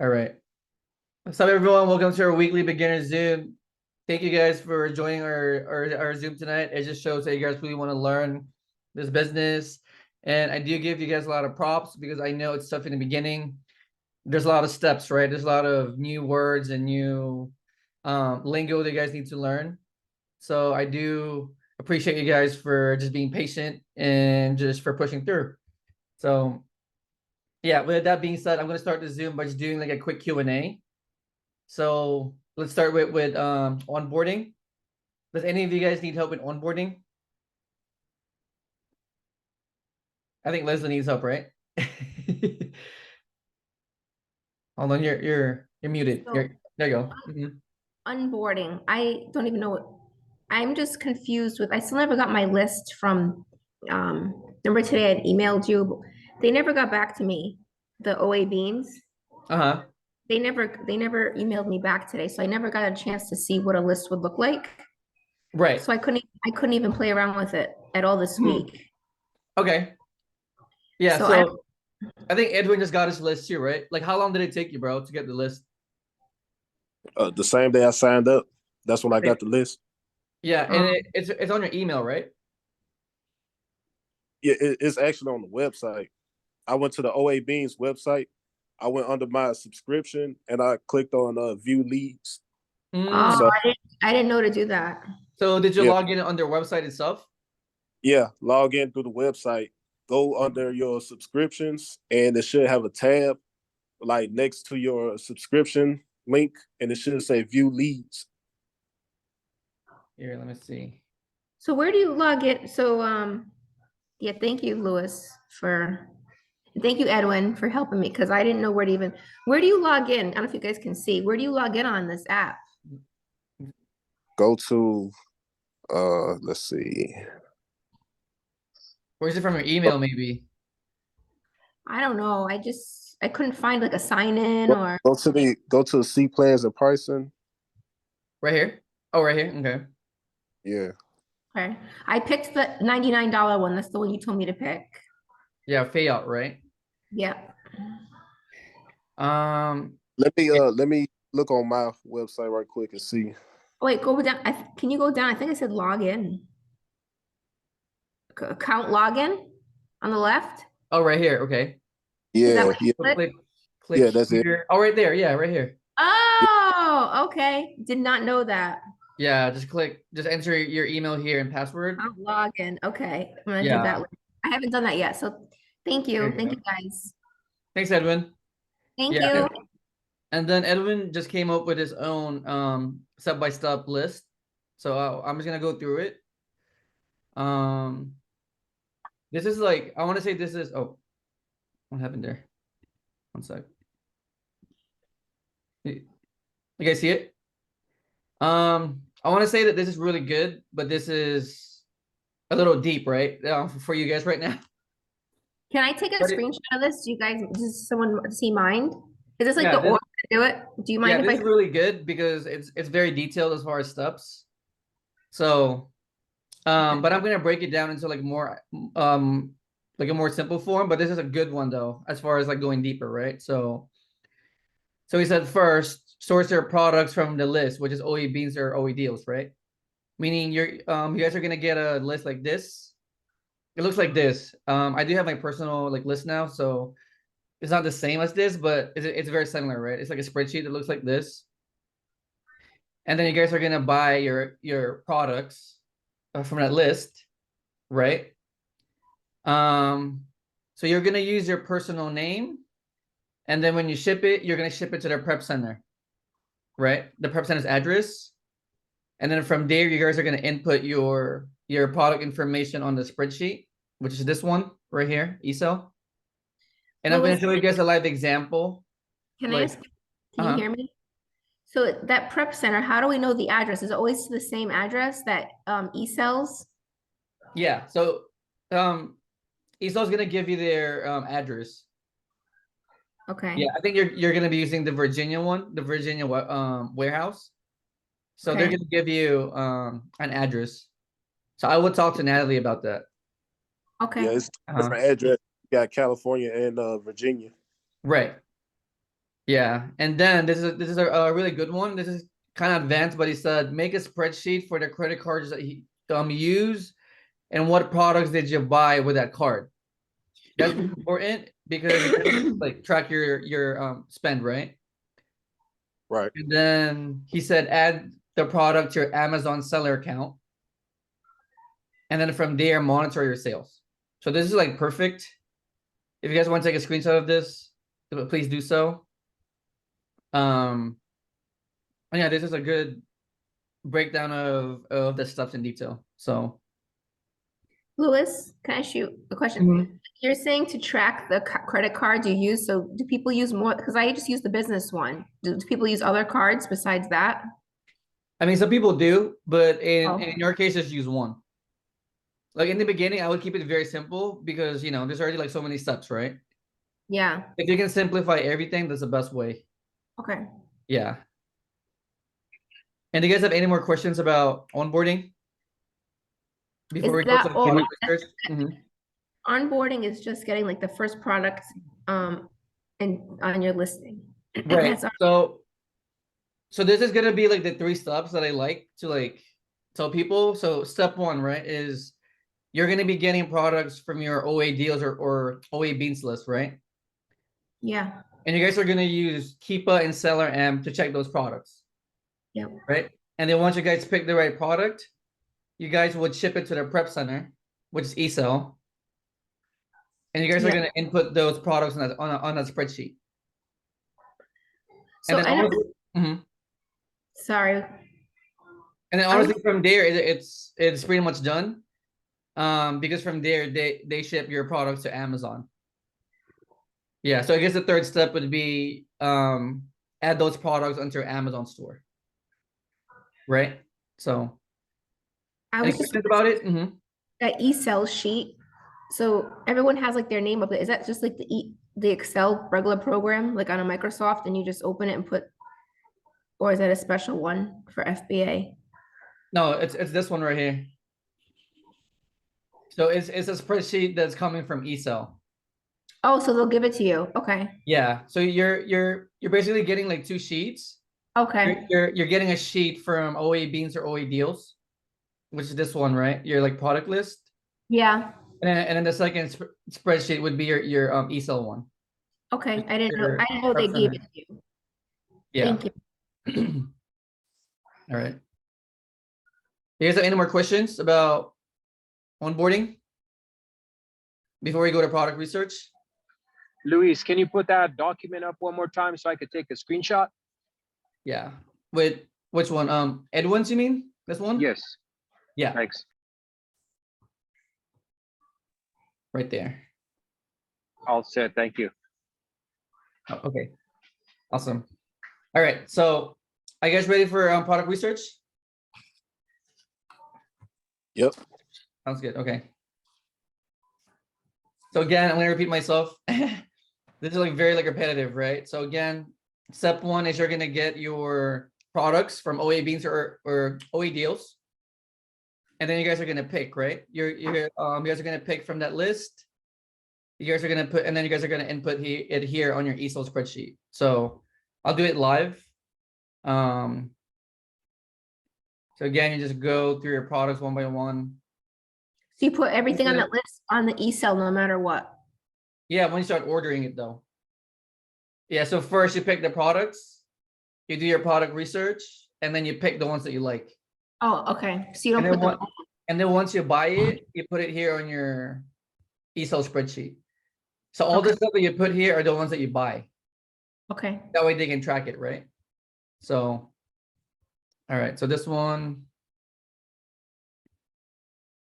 All right. What's up, everyone? Welcome to our weekly beginner Zoom. Thank you guys for joining our Zoom tonight. It just shows that you guys really want to learn this business. And I do give you guys a lot of props because I know it's tough in the beginning. There's a lot of steps, right? There's a lot of new words and new lingo that you guys need to learn. So I do appreciate you guys for just being patient and just for pushing through. So yeah, with that being said, I'm going to start the Zoom by just doing like a quick Q&A. So let's start with onboarding. Does any of you guys need help in onboarding? I think Leslie needs help, right? Hold on, you're muted. So There you go. Mhm. onboarding, I don't even know what, I'm just confused with, I still never got my list from, remember today I emailed you, they never got back to me, the OA beans. Uh-huh. They never emailed me back today, so I never got a chance to see what a list would look like. Right. So I couldn't even play around with it at all this Mhm. week. Okay. Yeah, So I so I think Edwin just got his list too, right? Like how long did it take you, bro, to get the list? The same day I signed up, that's when I Okay. got the list. Yeah, and um, it's on your email, right? Yeah, it's actually on the website. I went to the OA Beans website. I went under my subscription and I clicked on view leads. oh, So Mm. I didn't know to do that. So did you yeah, log in on their website itself? yeah, log in through the website, go under your subscriptions, and it should have a tab like next to your subscription link, and it should say view leads. Here, let me see. So where do you log in? So yeah, thank you, Louis, for thank you, Edwin, for helping me because I didn't know where do you log in? I don't know if you guys can see. Where do you log in on this app? Go to let's see. Or is it from your email, maybe? I don't know. I couldn't find like a sign in or Go to the C plans and pricing. Right here? Oh, right here. Okay. Yeah. okay. I picked the $99 one. That's the one you told me to pick. Yeah, payout, right? Yeah. Um, Let me look on my website right quick and see. Oh, wait, go down. Can you go down? I think I said log in. Account login on the left. oh, right here. Okay. Is that Yeah, what you yeah, So click? click yeah, that's it. here. Oh, right there. Yeah, right here. Yeah, Oh, okay. Did not know that. Yeah, just enter your email here and password. Account login. Okay. I'm gonna do that Yeah, later. I haven't done that yet. So thank there you. you Thank go. you guys. Thanks, Edwin. Thank Yeah, you. and then Edwin just came up with his own step-by-step list. So I'm just gonna go through it. Um, this is like I want to say this is oh, what happened there? One sec. You guys see it? I want to say that this is really good, but this is a little deep, right? For you guys right now. Can I take a But screenshot of this? Do you guys, does someone see mine? Is this like yeah, the order to do it? Do you mind if this I? is really good because it's very detailed as far as steps. So, Okay. but I'm gonna break it down into um like a more simple form. But this is a good one though, as far as like going deeper, right? So he said first source their products from the list, which is OE beans or OE deals, right? Meaning you guys are gonna get a list like this. It looks like this. I do have my personal like list now, so it's not the same as this, but it's very similar, right? It's like a spreadsheet that looks like this. And then you guys are gonna buy your products from that list, right? Um, so you're gonna use your personal name, and then when you ship it, you're gonna ship it to their prep center, right? The prep center's address, and then from there, you guys are gonna input your product information on the spreadsheet, which is this one right here, ESO. And I'm gonna Lois, show you guys a live example. can I Like, ask, can you uh-huh. hear me? So that prep center, how do we know the address? Is it always the same address that e-cells? Yeah. So ESO's gonna give you their address. Okay. Yeah, I think you're gonna be using the Virginia one, the Virginia warehouse. So they're Okay. gonna give you an address. So I would talk to Natalie about that. yeah, Okay. it's Uh-huh. different address. You got California and Virginia. Right. Yeah, and then this is a really good one. This is kind of advanced, but he said make a spreadsheet for the credit cards that he use and what products did you buy with that card. That's important because you can like track your spend, right? Right. And then he said add the product to your Amazon seller account. And then from there, monitor your sales. So this is like perfect. If you guys want to take a screenshot of this, please do so. And yeah, this is a good breakdown of the stuff in detail. So Louis, can I ask you a question? Mhm. You're saying to track the credit cards you use. So do people use more? Because I just use the business one. Do people use other cards besides that? I mean, some people do, but Oh. in your case, just use one. Like in the beginning, I would keep it very simple because there's already like so many steps, right? Yeah. If you can simplify everything, that's the best way. Okay. Yeah. And do you guys have any more questions about onboarding before Is we go to that the all? product research? Mhm. Onboarding is just getting like the first product and on your listing. Right. That's all. So this is gonna be like the 3 steps that I like to like tell people. So step 1, right, is you're gonna be getting products from your OA deals or OA beans list, right? Yeah. And you guys are gonna use Keepa and SellerAmp to check those products, Yep. right? And then once you guys pick the right product, you guys would ship it to the prep center, which is eSell. And you guys are Yeah. gonna input those products on a spreadsheet. And So then I know, honestly, Mhm. sorry. And then I was honestly from there it's pretty much done. Because from there they ship your products to Amazon. Yeah, so I guess the third step would be add those products onto your Amazon store, right? So I any was just questions about it? that e-cell sheet. So everyone has like their name up there. Is that just like the Excel regular program, like on a Microsoft, and you just open it and put, or is that a special one for FBA? No, it's this one right here. So it's a spreadsheet that's coming from eSell. Oh, so they'll give it to you. Okay. Yeah, so you're basically getting like 2 sheets. You're, Okay. you're you're getting a sheet from OA Beans or OA Deals, which is this one, right? Your like product list. Yeah. And then the second spreadsheet would be your eSell one. Okay. I didn't know. Your I didn't know they prep gave center. it to you. Yeah. Thank you. All right. You guys have any more questions about onboarding before we go to product research? Luis, can you put that document up one more time so I could take a screenshot? Yeah. With which one? Edwin's, you mean? This one? Yes, Yeah, thanks. right there. All set, thank you. Oh, okay. Awesome. All right. So are you guys ready for product research? Yep. Sounds good. Okay. So again, I'm gonna repeat myself. This is like very like repetitive, right? So again, step 1 is you're gonna get your products from OA Beans or OA Deals. And then you guys are gonna pick, right? You guys are gonna pick from that list. You guys are gonna put, and then you guys are gonna input it here on your eSell spreadsheet. So I'll do it live. So again, you just go through your products one by one. So you put everything on Yeah. that list on the e-cell no matter what. Yeah, when you start ordering it though. Yeah, so first you pick the products, you do your product research, and then you pick the ones that you like. Oh, okay. So you don't And then put them. and then once you buy it, you put it here on your eSell spreadsheet. So all the Okay. stuff that you put here are the ones that you buy. Okay. That way they can track it, right? So, all right. So this one.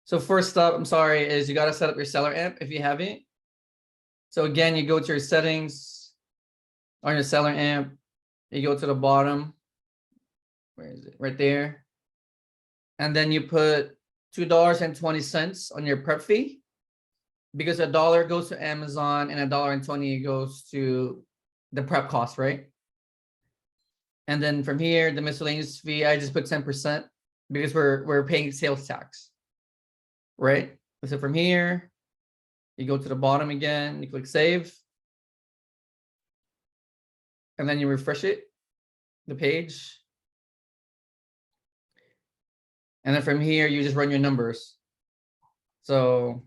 So first up, I'm sorry, is you got to set up your SellerAmp if you haven't. So again, you go to your settings on your SellerAmp. You go to the bottom. Where is it? Right there. And then you put $2.20 on your prep fee, because $1 goes to Amazon and $1.20 goes to the prep cost, right? And then from here, the miscellaneous fee, I just put 10% because we're paying sales tax, right? So from here, you go to the bottom again, you click save. and then you refresh it, the page. And then from here, you just run your numbers. So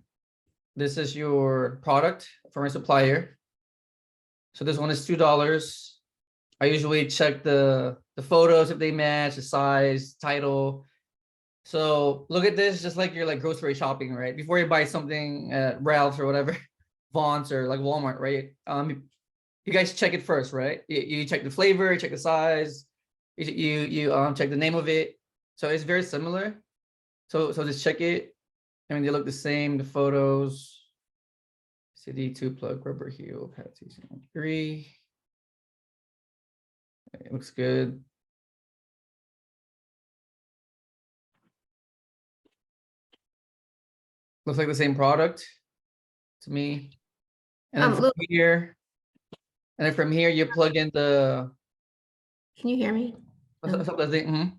this is your product from a supplier. So this one is $2. I usually check the photos if they match, the size, title. So look at this, just like you're like grocery shopping, right? Before you buy something at Ralph's or whatever, Vaughn's or like Walmart, right? You guys check it first, right? You check the flavor, you check the size, you check the name of it. So it's very similar. So just check it. I mean, they look the same. The photos. CD 2 plug rubber heel pad 3. It looks good. Looks like the same product to me. And then from Look, here, you plug in the can you hear me? something.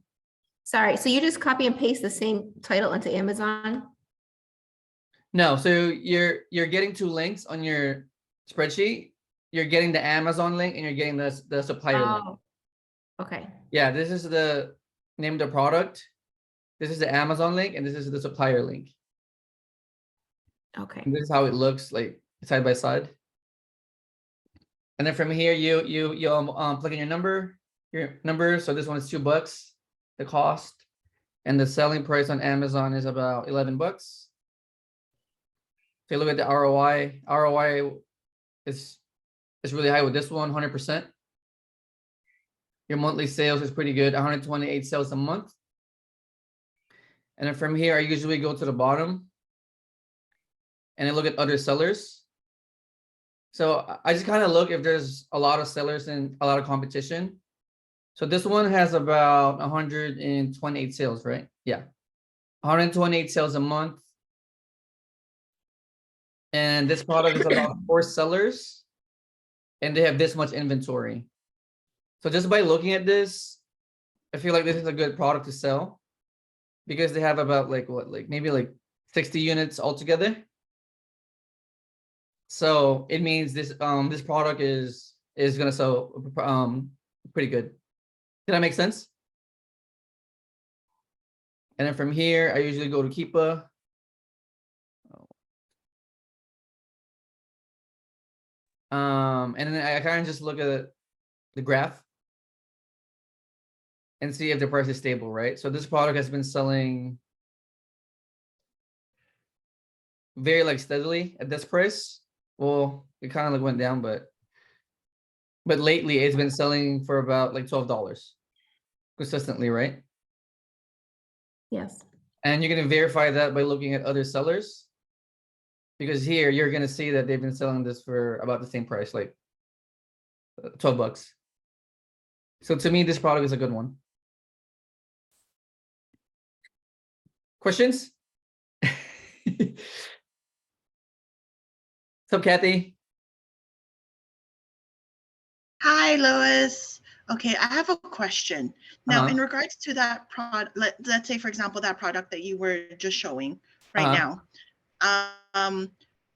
Sorry, so you just copy and paste the same title into Amazon? No, so you're getting 2 links on your spreadsheet. You're getting the Amazon link and you're getting the supplier link. Oh, okay. Yeah, this is the name of the product. This is the Amazon link and this is the supplier link. Okay. And this is how it looks like side by side. And then from here, you plug in your number. So this one is $2, the cost, and the selling price on Amazon is about $11. So you look at the ROI. ROI is really high with this one, 100%. Your monthly sales is pretty good, 128 sales a month. And then from here, I usually go to the bottom and I look at other sellers. So I just kind of look if there's a lot of sellers and a lot of competition. So this one has about 128 sales, right? Yeah. 128 sales a month. And this product is about 4 sellers and they have this much inventory. So just by looking at this, I feel like this is a good product to sell because they have about maybe 60 units altogether. So it means this this product is gonna sell pretty good. Did that make sense? And then from here, I usually go to Keepa. And then I kind of just look at the graph and see if the price is stable, right? So this product has been selling very steadily at this price. Well, it kind of went down, but lately it's been selling for about $12 consistently, right? Yes. And you're gonna verify that by looking at other sellers, because here you're gonna see that they've been selling this for about the same price, like $12. So to me, this product is a good one. Questions? What's up, Kathy? Hi, Lois. Okay, I have a question. Now, in Uh-huh. regards to that product, let's say, for example, that product that you were just showing right now,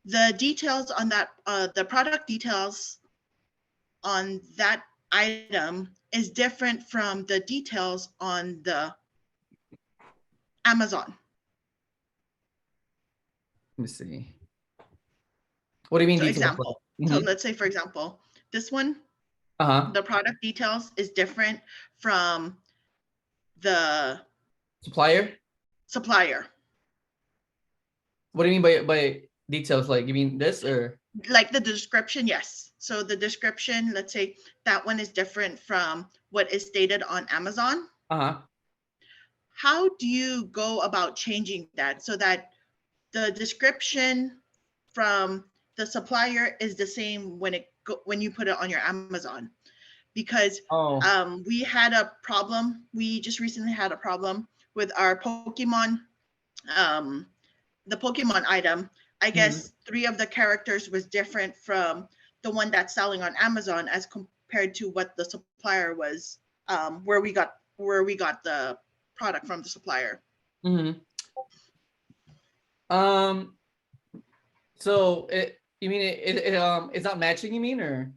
the details on that, the product details on that item is different from the details on the Amazon. Let me see. What do you mean So details? example, so let's say, for example, this one, the product details is different from the Supplier? supplier. What do you mean by details? Like, you mean this or? Like the description, yes. So the description, let's say that one is different from what is stated on Amazon. How do you go about changing that so that the description from the supplier is the same when you put it on your Amazon? Because we had a problem. We just recently had a problem with our Pokemon, the Pokemon item. I guess 3 of the characters was different from the one that's selling on Amazon as compared to what the supplier was, where we got the product from the supplier. So you mean it's not matching, you mean, or?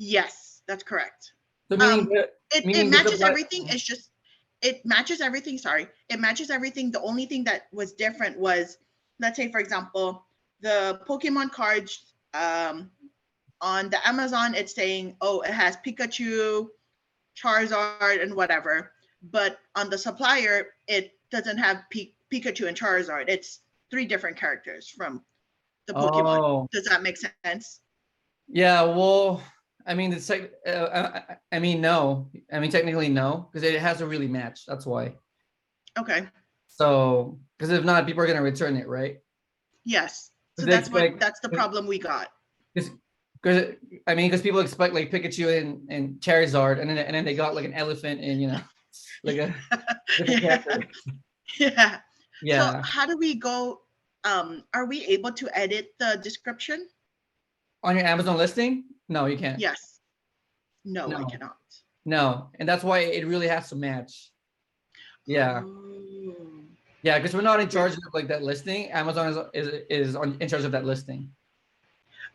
Yes, that's correct. So meaning, It matches everything. It's just, it matches everything. Sorry. It matches everything. The only thing that was different was, let's say, for example, the Pokemon cards, on the Amazon, it's saying, oh, it has Pikachu, Charizard, and whatever. But on the supplier, it doesn't have Pikachu and Charizard. It's 3 different characters from the Pokemon. Oh. Does that make sense? Yeah, well, I mean, it's like, I mean, no. I mean, technically, no, because it has to really match. That's why. Okay. So, because if not, people are gonna return it, right? Yes. So They that's expect- that's the problem we got. Because I mean, because people expect like Pikachu and Charizard, and then they got like an elephant and like a different character. Yeah. Yeah. So how do we go? Are we able to edit the description? On your Amazon listing? No, you can't. Yes. No, I No. cannot. No, and that's why it really has to match. Yeah. Oh. Yeah, because we're not in charge of like that listing. Amazon is in charge of that listing.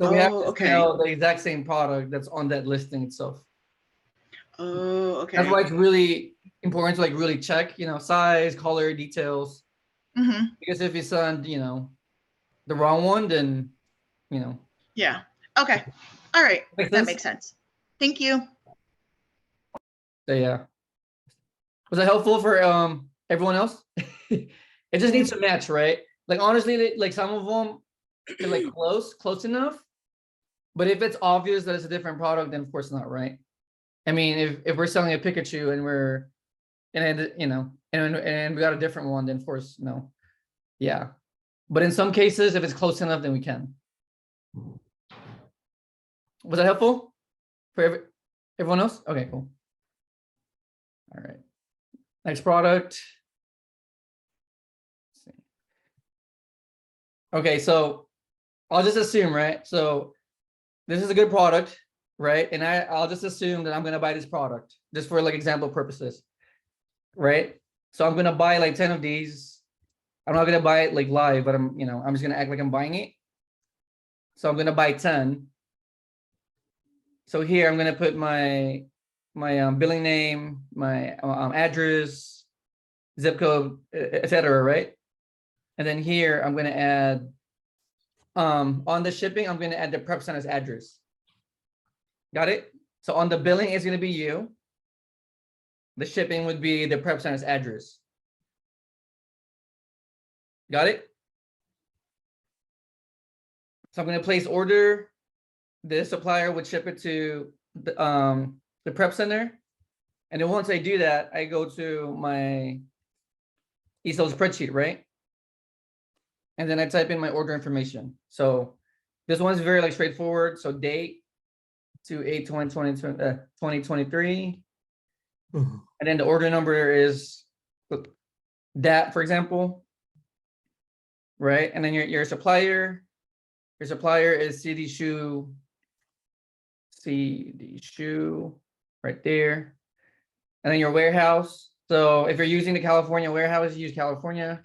So we have to okay. sell the exact same product that's on that listing itself. Oh, okay. That's why it's really important to like really check, size, color, details. Mm-hmm. Because if you send, the wrong one, then, Yeah. Okay. All right. Makes That sense? makes sense. Thank you. So yeah. Was that helpful for everyone else? It just needs to match, right? Like honestly, like some of them are like close enough. But if it's obvious that it's a different product, then of course not, right? I mean, if we're selling a Pikachu and we got a different one, then of course no. Yeah. But in some cases, if it's close enough, then we can. Was that helpful for everyone else? Okay, cool. All right. Next product. Okay, so I'll just assume, right? So this is a good product, right? And I'll just assume that I'm gonna buy this product just for like example purposes, right? So I'm gonna buy like 10 of these. I'm not gonna buy it like live, but I'm just gonna act like I'm buying it. So I'm gonna buy 10. So here I'm gonna put my billing name, my address, zip code, etc. Right? And then here I'm gonna add on the shipping, I'm gonna add the prep center's address. Got it? So on the billing, it's gonna be you. The shipping would be the prep center's address. Got it? So I'm gonna place order. The supplier would ship it to the prep center. And then once I do that, I go to my ESO spreadsheet, right? And then I type in my order information. So this one's very like straightforward. So date to 8/20/2023. And then the order number is that, for example, right? And then your supplier is CD shoe right there. And then your warehouse. So if you're using the California warehouse, you use California.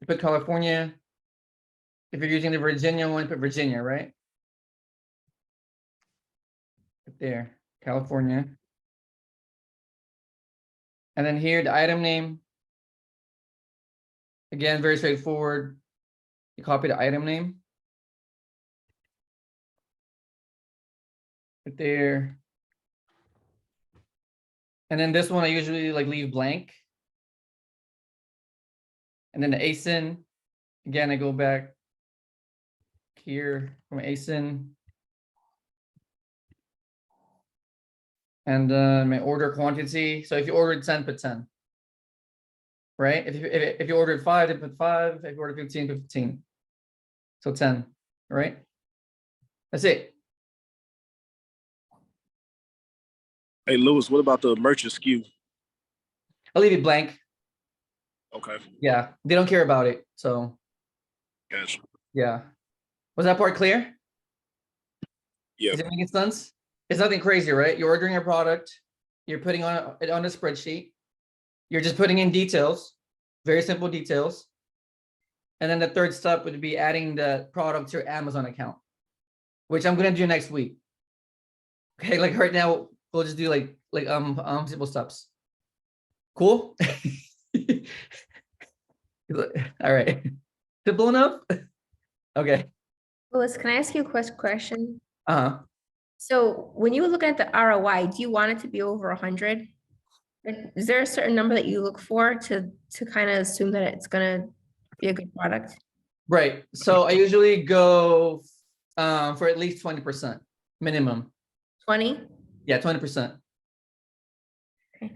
You put California. If you're using the Virginia one, put Virginia, right? Right there, California. And then here, the item name. Again, very straightforward. You copy the item name. Right there. And then this one, I usually like leave blank. And then the ASIN, again, I go back here from ASIN. And my order quantity. So if you ordered 10, put 10. Right? If you ordered 5, then put 5. If you ordered 15, put 15. So 10, right? That's it. Hey, Lewis, what about the merchant SKU? I'll leave it blank. Okay. Yeah, they don't care about it. So Gotcha. yeah. Was that part clear? Yeah. Is it making sense? It's nothing crazy, right? You're ordering a product, you're putting it on a spreadsheet, you're just putting in details, very simple details. And then the third step would be adding the product to your Amazon account, which I'm gonna do next week. Okay, like right now, we'll just do like simple steps. Cool. All right. Simple enough? Okay. Louis, can I ask you a question? Uh-huh. So when you look at the ROI, do you want it to be over 100? Is there a certain number that you look for to kind of assume that it's gonna be a good product? Right. So I usually go for at least 20% minimum. 20? Yeah, 20%. Okay.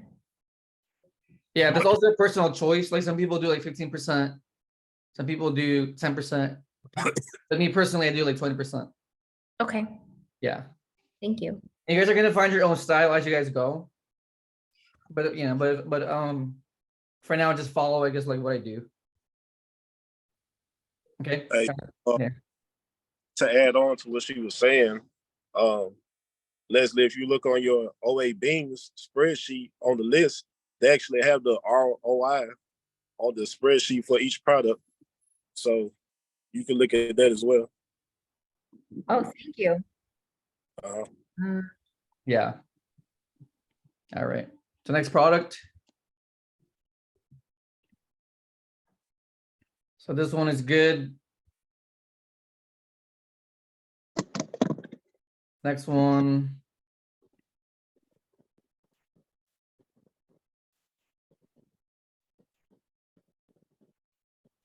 Yeah, there's also a personal choice. Like some people do like 15%. Some people do 10%. But me personally, I do like 20%. Okay, Yeah. thank you. And you guys are gonna find your own style as you guys go. But for now, just follow, I guess, like what I do. Okay. Hey, Yeah. to add on to what she was saying, Leslie, if you look on your OA Beans spreadsheet on the list, they actually have the ROI on the spreadsheet for each product. So you can look at that as well. Oh, thank you. Yeah. All right. So next product. So this one is good. Next one.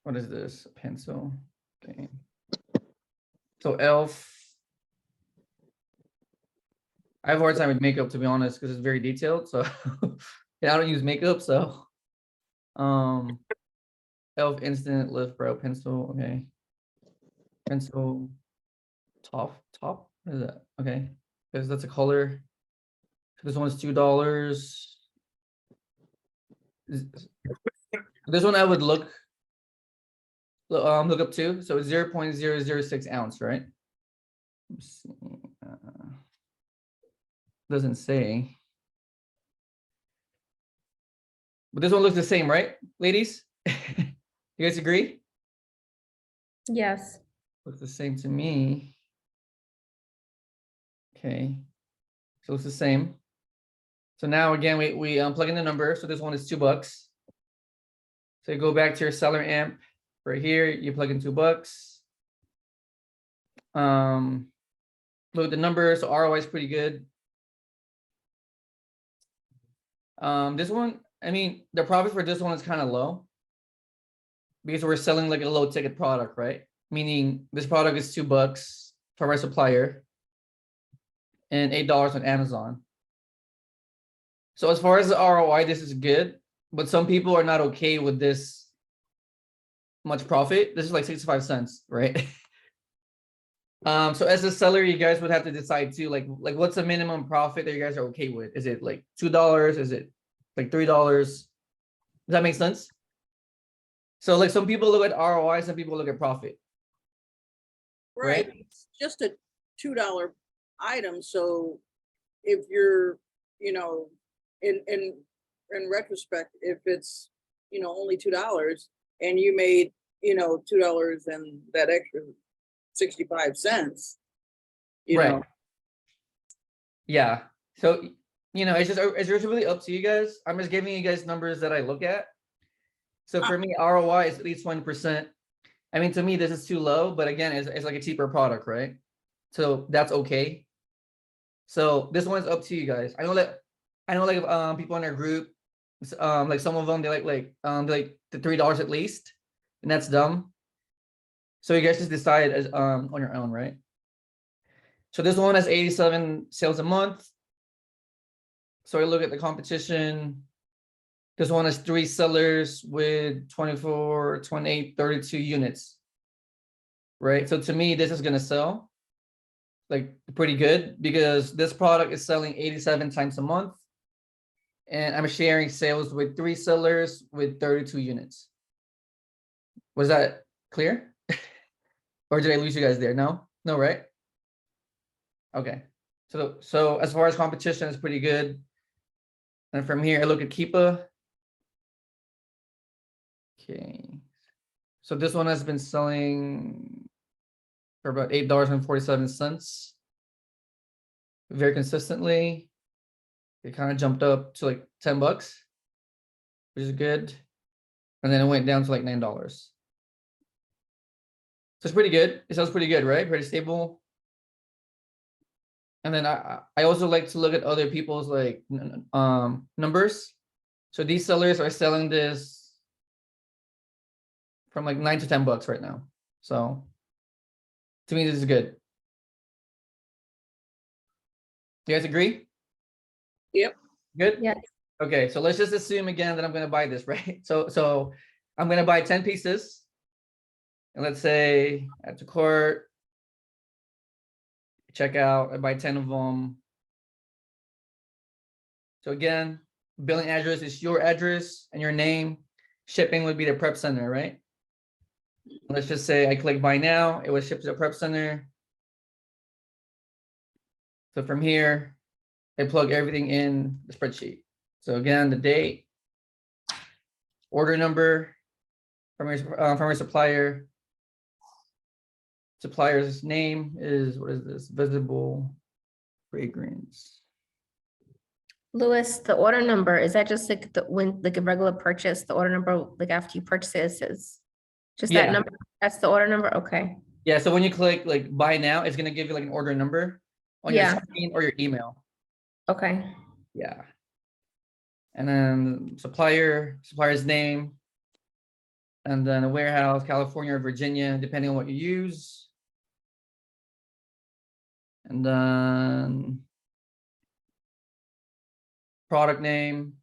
What is this? A pencil. Okay. So Elf. I have a hard time with makeup, to be honest, because it's very detailed. So yeah, I don't use makeup. So Elf Instant Lift Brow Pencil. Okay. Pencil top. What is that? Okay. Because that's a color. This one's $2. This one I would look up to. So it's 0.006 ounce, right? Let's see. Doesn't say. But this one looks the same, right, ladies? You guys agree? Yes. Looks the same to me. Okay. So it's the same. So now again, we plug in the number. So this one is $2. So you go back to your SellerAmp right here. You plug in $2. Look at the numbers. So ROI is pretty good. This one, I mean, the profit for this one is kind of low because we're selling like a low ticket product, right? Meaning this product is $2 from our supplier and $8 on Amazon. So as far as the ROI, this is good, but some people are not okay with this much profit. This is like 65 cents, right? So as a seller, you guys would have to decide too, like what's the minimum profit that you guys are okay with? Is it like $2? Is it like $3? Does that make sense? So like some people look at ROI, some people look at profit. Right. Right? It's just a $2 item. So if you're, in retrospect, if it's, only $2 and you made, $2 and that extra 65 cents, Right. Yeah. So, it's just really up to you guys. I'm just giving you guys numbers that I look at. So for me, ROI is at least 20%. I mean, to me, this is too low, but again, it's like a cheaper product, right? So that's okay. So this one's up to you guys. I know like people in our group, like some of them they like the $3 at least, and that's dumb. So you guys just decide as on your own, right? So this one has 87 sales a month. So I look at the competition. This one has 3 sellers with 24, 28, 32 units. Right. So to me, this is gonna sell like pretty good because this product is selling 87 times a month. And I'm sharing sales with 3 sellers with 32 units. Was that clear? Or did I lose you guys there? No, right? Okay. So as far as competition, it's pretty good. And from here, I look at Keepa. Okay. So this one has been selling for about $8.47. very consistently. It kind of jumped up to like $10, which is good. And then it went down to like $9. So it's pretty good. It sounds pretty good, right? Pretty stable. And then I also like to look at other people's like numbers. So these sellers are selling this from like $9 to $10 right now. So to me, this is good. You guys agree? Yep. Good? Yes. Okay, so let's just assume again that I'm gonna buy this, right? So I'm gonna buy 10 pieces. And let's say add to cart, check out, I buy 10 of them. So again, billing address is your address and your name. Shipping would be the prep center, right? Let's just say I click buy now, it was shipped to the prep center. So from here, I plug everything in the spreadsheet. So again, the date, order number from our supplier. Supplier's name is, what is this? Visible fragrance. Louis, the order number, is that just like like a regular purchase, the order number, like after you purchase it, it says just that Yeah. number? That's the order number? Okay. Yeah, so when you click like buy now, it's gonna give you like an order number on your Yeah. screen or your email. Okay. Yeah. And then supplier's name, and then a warehouse, California or Virginia, depending on what you use. And then product name.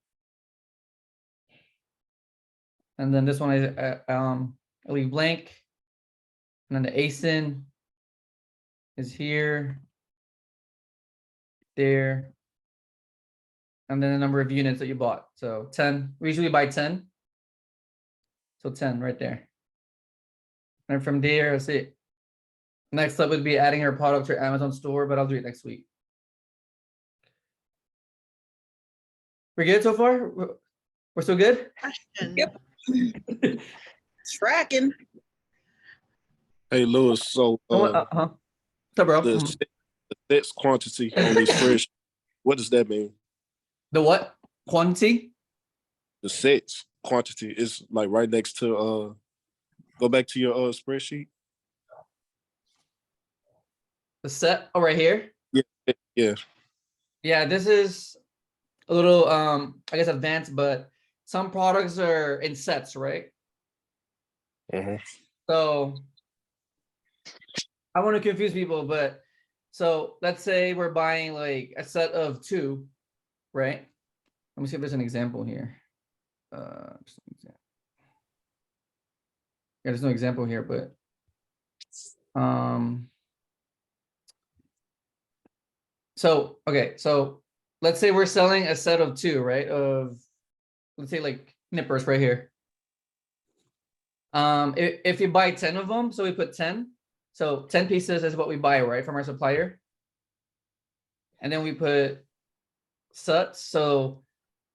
And then this one I leave blank. And then the ASIN is here, there. And then the number of units that you bought. So 10, we usually buy 10. So 10 right there. And from there, that's it. Next up would be adding our product to Amazon store, but I'll do it next week. We're good so far? We're still good? Question. Yep. Tracking. Hey, Lewis, so What's up, bro? the sets quantity on this spreadsheet, what does that mean? The what? Quantity? The sets quantity is like right next to go back to your spreadsheet. The set? Oh, right here? Yeah. Yeah, this is a little I guess advanced, but some products are in sets, right? So I want to confuse people, but so let's say we're buying like a set of 2, right? Let me see if there's an example here. Yeah, there's no example here, but so okay, so let's say we're selling a set of 2, right? Of, let's say like nippers right here. If you buy 10 of them, so we put 10. So 10 pieces is what we buy, right, from our supplier. And then we put sets, so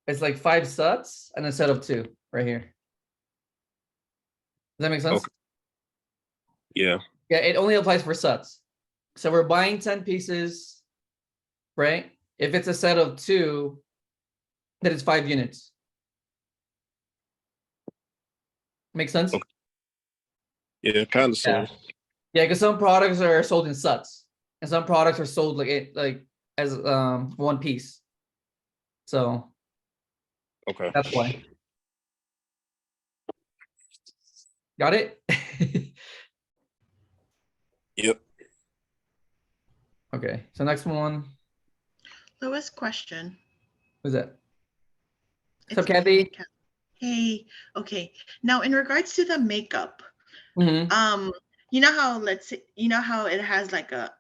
it's like 5 sets and a set of 2 right here. Does that make sense? Okay. Yeah. Yeah, it only applies for sets. So we're buying 10 pieces, right? If it's a set of 2, then it's 5 units. Make sense? Okay. Yeah, kind of so. Yeah, because some products are sold in sets, and some products are sold like as one piece. So Okay. that's why. Got it? Yep. Okay, so next one. Louis, question. Who's that? So It's Kathy. Hey, okay. Now in regards to the makeup, Mm-hmm. you know how it has like a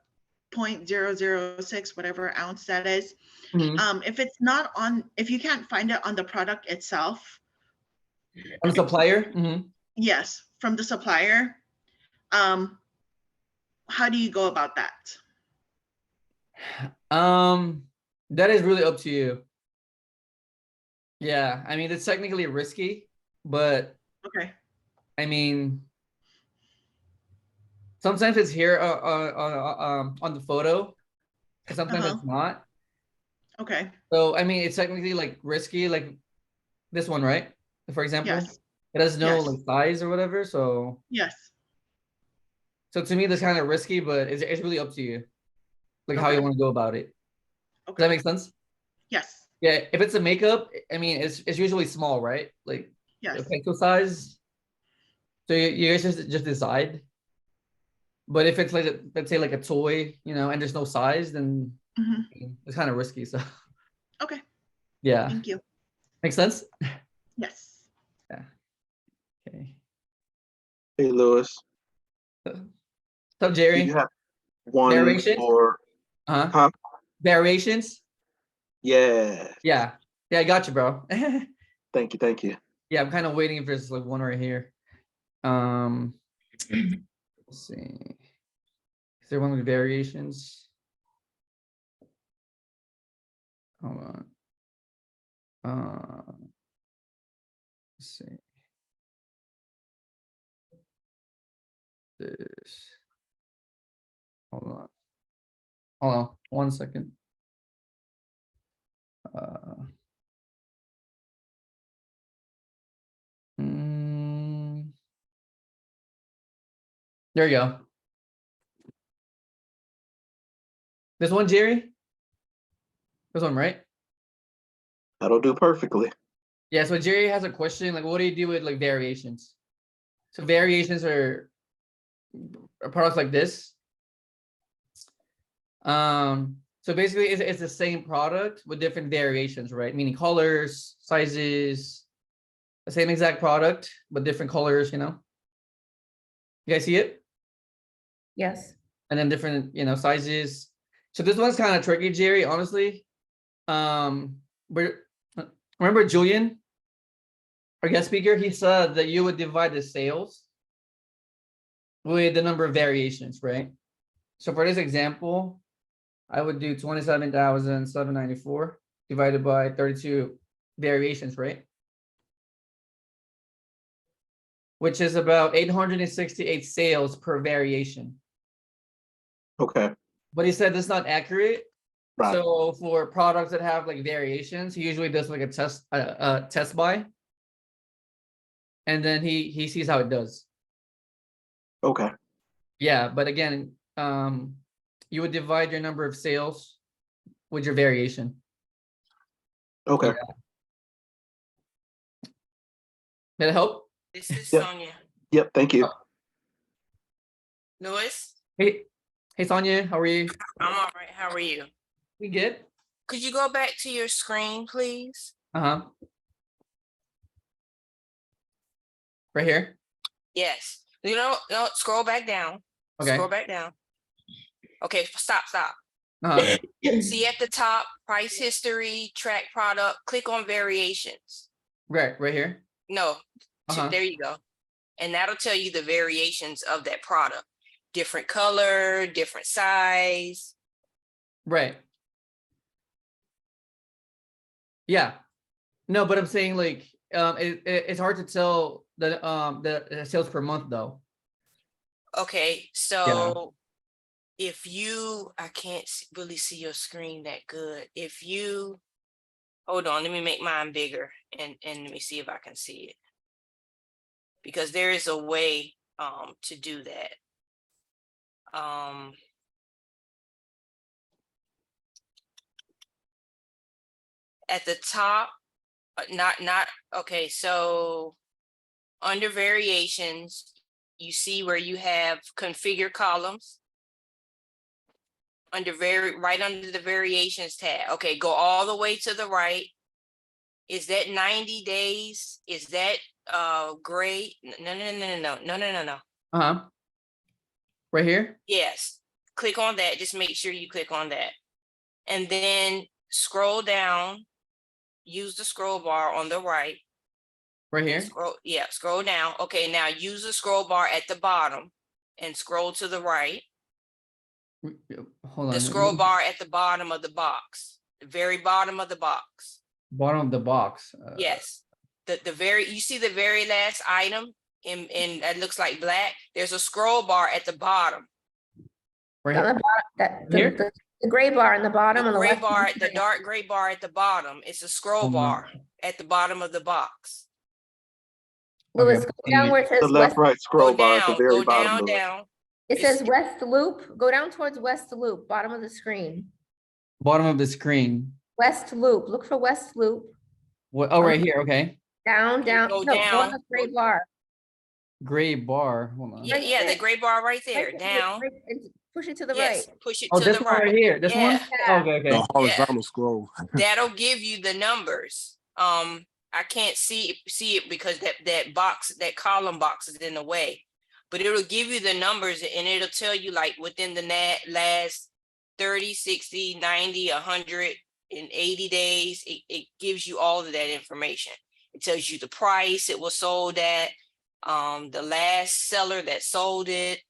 0.006 whatever ounce that is. Mm-hmm. If it's not on, if you can't find it on the product itself, On the supplier. Mm-hmm. yes, from the supplier, how do you go about that? That is really up to you. Yeah, I mean it's technically risky, but Okay. I mean sometimes it's here on the photo. and sometimes Uh-huh. it's not. Okay, So I mean, it's technically like risky, like this one, right? For example, yes, it has no yes, like size or whatever. So yes, to me, that's kind of risky, but it's really up to you, like how you okay, want to go about it. Does that okay, make sense? yes, Yeah. If it's a makeup, I mean, it's usually small, right? Like a yes, pencil size. So you guys just decide. But if it's like let's say like a toy, and there's no size, then hmm, it's kind of risky. So okay, yeah, thank you, makes sense. yes. Yeah. Okay. Hey, Lewis, So do Jerry, you have one variations? for, Uh-huh. huh? Variations? Yeah. Yeah. Yeah, I got you, bro. Thank you. Thank you. Yeah, I'm kind of waiting if there's like one right here. Let's see. Is there one with variations? Hold on. Let's see. This. Hold on. Hold on. 1 second. There you go. This one, Jerry? This one, right? That'll do perfectly. Yeah, so Jerry has a question, like what do you do with like variations? So variations are products like this. So basically it's the same product with different variations, right? Meaning colors, sizes, the same exact product, but different colors, You guys see it? Yes. And then different, sizes. So this one's kind of tricky, Jerry, honestly. But remember Julian, our guest speaker, he said that you would divide the sales with the number of variations, right? So for this example, I would do 27,794 divided by 32 variations, right? Which is about 868 sales per variation. Okay. But he said that's not accurate. Right. So for products that have like variations, he usually does like a test buy. And then he sees how it does. Okay. Yeah, but again, you would divide your number of sales with your variation. Okay. Yeah. Did it help? This is Yep. Sonia. Yep. Thank you. Lewis, Hey, Sonia, how are you? I'm all right. How are you? We good? Could you go back to your screen, please? Uh-huh. Right here. Yes. No, scroll back down. Okay. Scroll back down. Okay, stop. Uh-huh. See at the top, price history, track product, click on variations. Right here. No, Uh-huh. there you go. And that'll tell you the variations of that product. Different color, different size. Right. Yeah. No, but I'm saying like it's hard to tell the sales per month though. Okay, so if you, I can't really see your screen that good. If you, hold on, let me make mine bigger and let me see if I can see it. Because there is a way to do that. At the top, okay, so under variations, you see where you have configure columns. Right under the variations tab. Okay, go all the way to the right. Is that 90 days? Is that gray? No. Uh-huh. Right here? Yes. Click on that. Just make sure you click on that. And then scroll down. Use the scroll bar on the right. Right here? Scroll down. Okay, now use the scroll bar at the bottom and scroll to the right. Hold on. The scroll bar at the bottom of the box. The very bottom of the box. Bottom of the box. Yes. You see the very last item in that looks like black. There's a scroll bar at the bottom. Right here. That Here? The gray bar on the bottom on the gray left. bar, the dark gray bar at the bottom, it's a scroll bar at the bottom of the box. Louis, Okay, go down where it The says left, west. right scroll Go bar at the down, very go bottom. down, Louis. down. It It's- says west loop. Go down towards west loop, bottom of the screen. bottom of the screen. West loop. Look for west loop. What? Oh, right here. Okay. Down, down. Go No, go on down. the gray bar. Gray bar. Hold on. Yeah, Right yeah, the there. gray bar right there, Right, down. right, and push it to the Yes, right. push it Oh, to this the one right right. here. This one. Yeah. Okay. The Okay. horizontal scroll. That'll give you the numbers. I can't see it because that box, that column box is in the way, but it'll give you the numbers and it'll tell you like within the last 30, 60, 90, 180 days. It gives you all of that information. It tells you the price it was sold at, the last seller that sold it.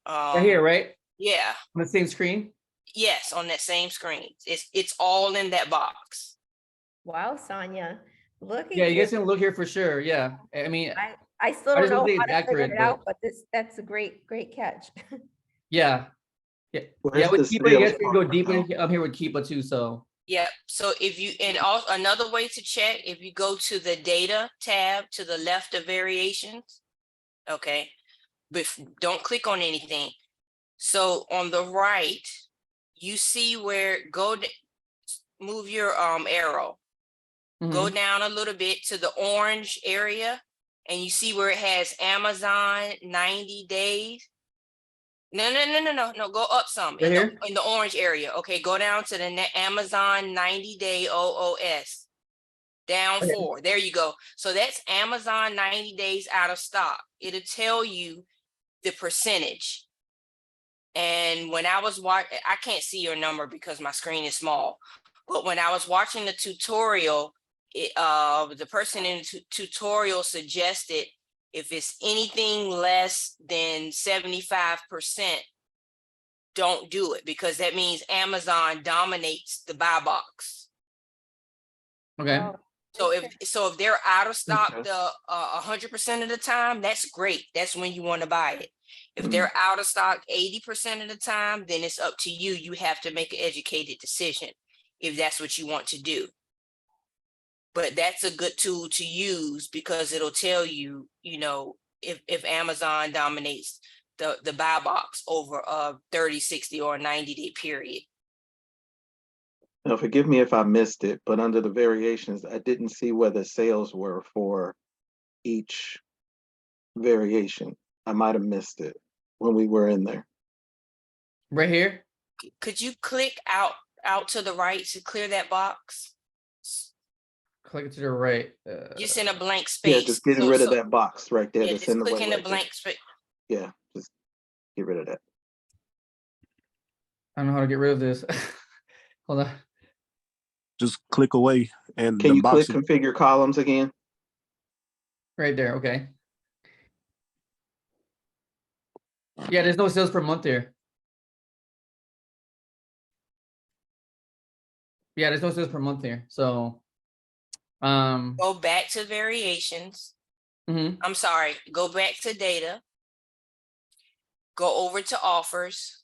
Right here, right? Yeah. On the same screen. Yes, on that same screen. It's all in that box. Wow, Sonia, look at Yeah, you you. guys can look here for sure. Yeah. I mean, I still I don't just don't know think how it's to figure accurate, it but- out, but that's a great catch. yeah. Yeah. Where's Yeah, with the Keepa, you sales guys can go part deep now? in up here with Keepa too. So Yeah. So if you, and also another way to check, if you go to the data tab to the left of variations, okay, but don't click on anything. So on the right, you see where move your arrow, go mhm. down a little bit to the orange area, and you see where it has Amazon 90 days. No, go up some Right here? in the orange area. Okay, go down to the Amazon 90-day OOS. Down Okay. 4. There you go. So that's Amazon 90 days out of stock. It'll tell you the percentage. And when I was watching, I can't see your number because my screen is small. But when I was watching the tutorial, the person in the tutorial suggested if it's anything less than 75%, don't do it, because that means Amazon dominates the buy box. Okay. Oh, So if they're out of stock Okay. the 100% of the time, that's great. That's when you want to buy it. If they're out of stock 80% of the time, then it's up to you. You have to make an educated decision if that's what you want to do. But that's a good tool to use because it'll tell you, you know, if Amazon dominates the buy box over a 30, 60, or 90-day period. Now, forgive me if I missed it, but under the variations, I didn't see where the sales were for each variation. I might have missed it when we were in there. Right here. Could you click out to the right to clear that box? Click to the right. Just in a blank space. Yeah, just getting rid of that box right there. Yeah, That's just in the way click in the right there. blank space. Yeah, just get rid of that. I don't know how to get rid of this. Hold on. Just click away and Can the you click box. configure columns again? Right there. Okay. Yeah, there's no sales per month here. Yeah, there's no sales per month here. So, Go back to variations. mhm. I'm sorry, go back to data. Go over to offers.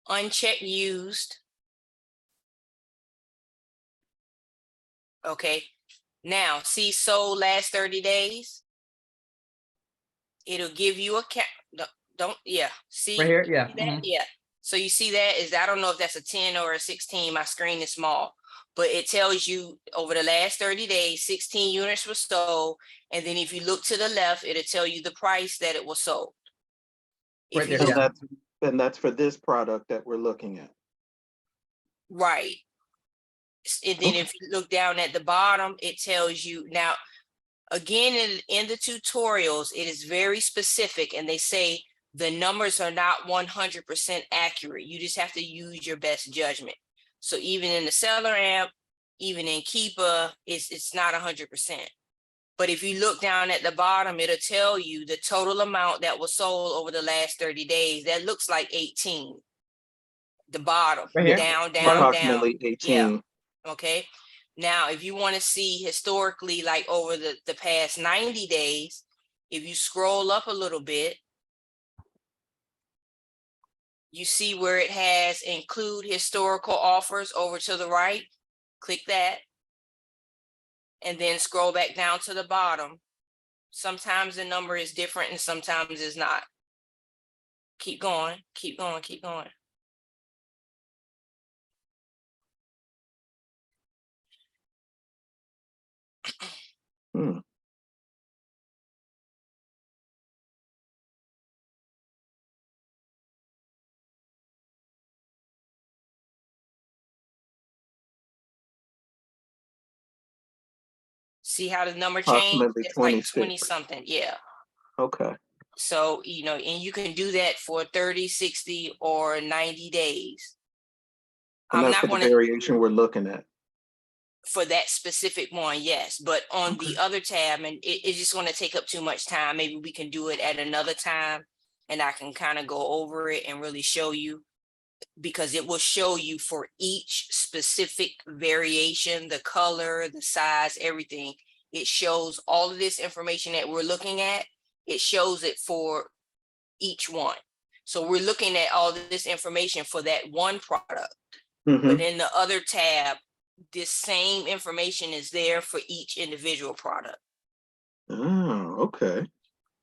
Uncheck used. Okay. Now, see sold last 30 days. It'll give you a count. Yeah. See? Right here. Yeah. See that? mhm. Yeah. So you see that is, I don't know if that's a 10 or a 16. My screen is small, but it tells you over the last 30 days, 16 units were sold. And then if you look to the left, it'll tell you the price that it was sold. Right If you there, look, yeah. And that's for this product that we're looking at. right. And then if you look down at the bottom, it tells you now, again, in the tutorials, it is very specific and they say the numbers are not 100% accurate. You just have to use your best judgment. So even in the SellerAmp, even in Keepa, it's not 100%. But if you look down at the bottom, it'll tell you the total amount that was sold over the last 30 days. That looks like 18. The bottom, Right here? down, Approximately 18. Yeah. Okay. Now, if you want to see historically, like over the past 90 days, if you scroll up a little bit, you see where it has include historical offers over to the right? Click that. And then scroll back down to the bottom. Sometimes the number is different and sometimes it's not. Keep going, keep going, keep going. Hmm. See how the number changed? Approximately It's like 26. 20 something, yeah. Okay. So, you know, and you can do that for 30, 60, or 90 days. And I'm that's not what the going to, variation we're looking at. for that specific one, yes. But on the other tab, and it's just going to take up too much time. Maybe we can do it at another time and I can kind of go over it and really show you, because it will show you for each specific variation, the color, the size, everything. It shows all of this information that we're looking at. It shows it for each one. So we're looking at all this information for that one product, but in the other tab, this same information is there for each individual product. Oh, okay.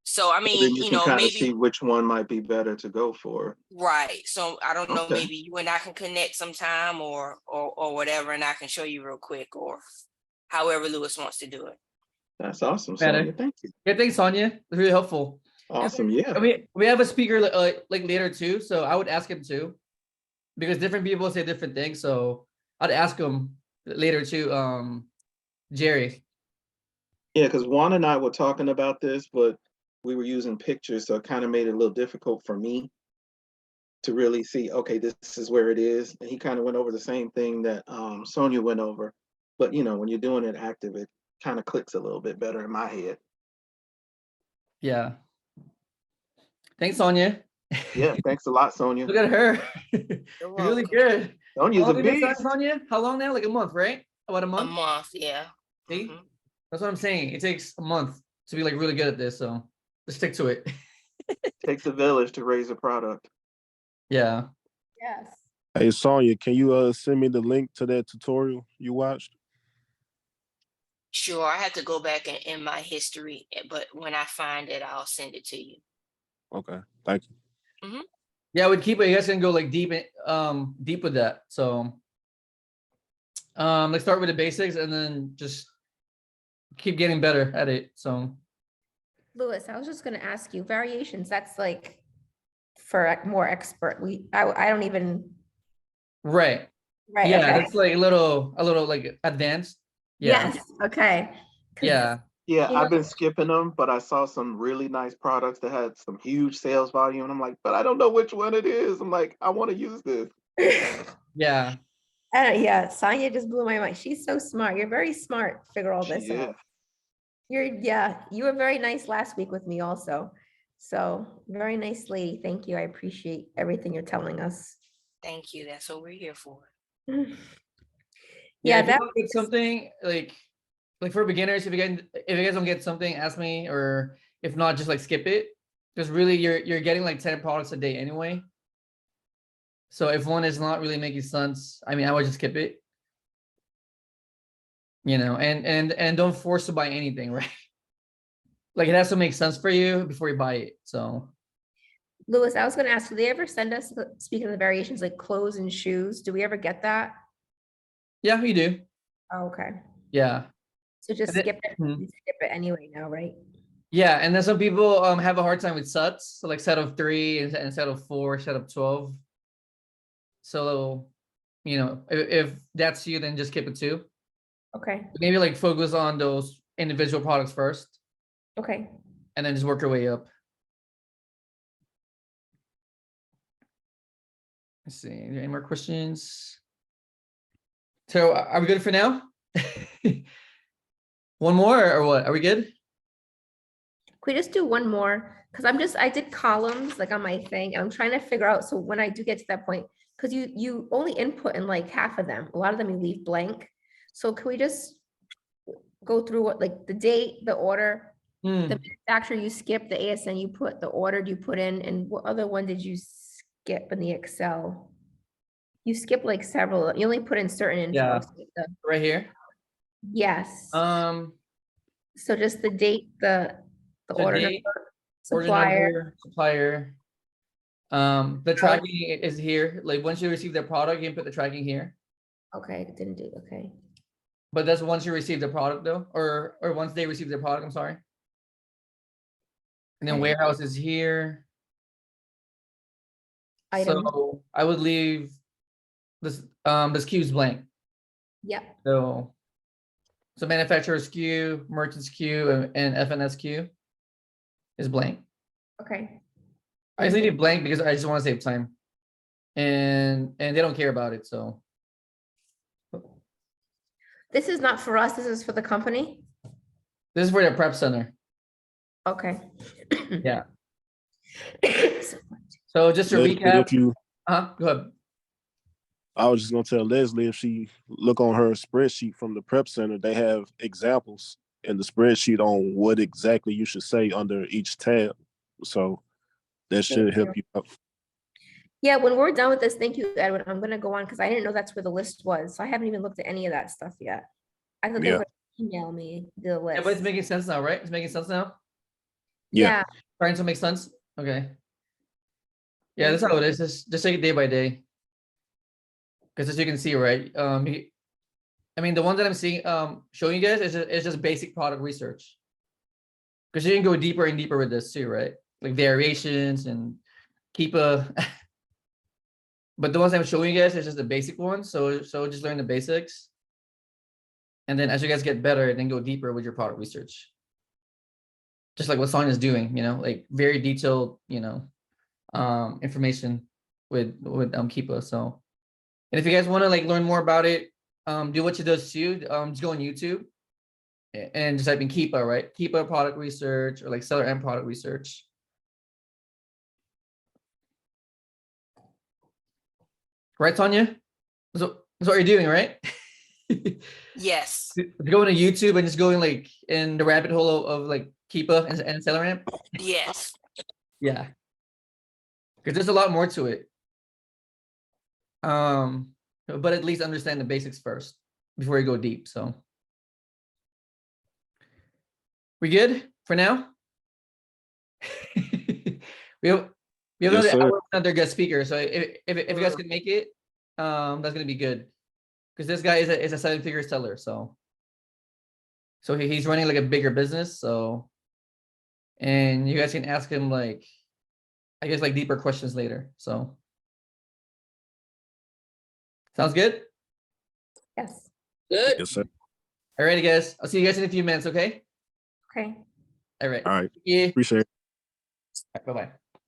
So, I So mean, then you you can know, kind of see maybe, which one might be better to go for. right. So I don't know, Okay. maybe you and I can connect sometime or whatever, and I can show you real quick, or however Lewis wants to do it. That's awesome, Better. Sonia. Thank you. Yeah, thanks, Sonia. It's really helpful. Awesome. Yeah. And we have a speaker like later too, so I would ask him too, because different people say different things. So I'd ask him later too. Jerry. Yeah, because Juan and I were talking about this, but we were using pictures, so it kind of made it a little difficult for me to really see, okay, this is where it is. And he kind of went over the same thing that Sonia went over. But you know, when you're doing it active, it kind of clicks a little bit better in my head. Yeah. Thanks, Sonia. Yeah, thanks a lot, Sonia. Look at her. You're You're really welcome. good. How Sonia's a long have you been beast. selling, Sonia? How long now? Like a month, right? About a A month? month, yeah. See? Mhm. That's what I'm saying. It takes a month to be like really good at this, so just stick to it. Takes a village to raise a product. Yeah. Yes. Hey Sonia, can you send me the link to that tutorial you watched? Sure, I have to go back in my history, but when I find it, I'll send it to you. Okay, thank you. Yeah, we'd keep it. You guys can go like deep with that. So let's start with the basics and then just keep getting better at it. So Lewis, I was just gonna ask you, variations, that's like for more expert. I don't even, right. right, Yeah, okay. that's like a little like advanced. Yeah. Yes, okay. 'Cause, Yeah. Yeah, you know, I've been skipping them, but I saw some really nice products that had some huge sales volume. And I'm like, but I don't know which one it is. I'm like, I want to use this. Yeah. yeah, Sonia just blew my mind. She's so smart. You're very smart to figure all this Yeah. out. You were very nice last week with me also. So very nice lady. Thank you. I appreciate everything you're telling us. Thank you. That's what we're here for. Yeah. Yeah, If you that don't get something like for beginners, if you guys don't get something, ask me, or if not, just like skip it. Because really you're getting like 10 products a day anyway. So if one is not really making sense, I mean, I would just skip it. You know, and don't force to buy anything, right? Like it has to make sense for you before you buy it. So Lewis, I was going to ask, do they ever send us, speaking of the variations, like clothes and shoes? Do we ever get that? yeah, we do. Oh, okay. Yeah. So just And then- skip it. Mhm. You skip it anyway now, right? Yeah, and then some people have a hard time with sets, so like set of 3 and set of 4, set of 12. So, you know, if that's you, then just skip it too. Okay. Maybe like focus on those individual products first, Okay. and then just work your way up. Let's see. Are there any more questions? So are we good for now? One more or what? Are we good? Can we just do one more? Because I did columns like on my thing, and I'm trying to figure out, so when I do get to that point, because you only input in like half of them. A lot of them you leave blank. So can we just go through what, like the date, the order, the manufacturer you skip, the ASN you put, the order you put in, and what other one did you skip in the Excel. You skip like several, you only put in certain info. Yeah. so the- Right here. Yes, Um, so just the date, the the order date, number, order supplier. number, supplier. The tracking is here. Like once you receive the product, you can put the tracking here. Okay, didn't do, okay. But that's once you receive the product though, or once they receive the product, I'm sorry. And then Okay. warehouse is here. Item. So I would leave this SKUs blank. Yep, So manufacturer SKU, merchant SKU, and FNS SKU is blank. okay. I just leave it blank because I just want to save time. And they don't care about it, so This is not for us, this is for the company? this is for the prep center. Okay. Yeah. So just to Leslie, recap, if you, go ahead. I was just gonna tell Leslie if she look on her spreadsheet from the prep center, they have examples in the spreadsheet on what exactly you should say under each tab. So that should help you out. Yeah, when we're done with this, thank you, Edwin. I'm gonna go on because I didn't know that's where the list was. So I haven't even looked at any of that stuff yet. I thought they Yeah. would email me the list. Yeah, but it's making sense now, right? It's making sense now. Yeah. Trying to make sense. Okay. Yeah, Thank that's how it is. Just take it day by day. Because as you can see, right? I mean, the one that I'm seeing, showing you guys is just basic product research. Because you can go deeper and deeper with this too, right? Like variations and keep a. But the ones I'm showing you guys is just the basic ones. So just learn the basics. And then as you guys get better, then go deeper with your product research. Just like what Sonya's doing, like very detailed, information with Keepa. So, and if you guys want to like learn more about it, do what she does too. Just go on YouTube and just type in Keepa, right? Keepa product research or like SellerAmp product research. Right, Sonya? That's what you're doing, right? Yes. Going to YouTube and just going like in the rabbit hole of like Keepa and SellerAmp. Yes. Yeah. Because there's a lot more to it. But at least understand the basics first before you go deep. So we good for now? we have Yes, another guest speaker. So if you guys can make it, that's gonna be good. Because this guy is a 7-figure seller. So he's running like a bigger business. So and you guys can ask him like, I guess like deeper questions later. So sounds good? Yes, Good. yes, sir. All right, guys. I'll see you guys in a few minutes, okay? okay. All right. All right. Yeah. Appreciate it. Bye-bye.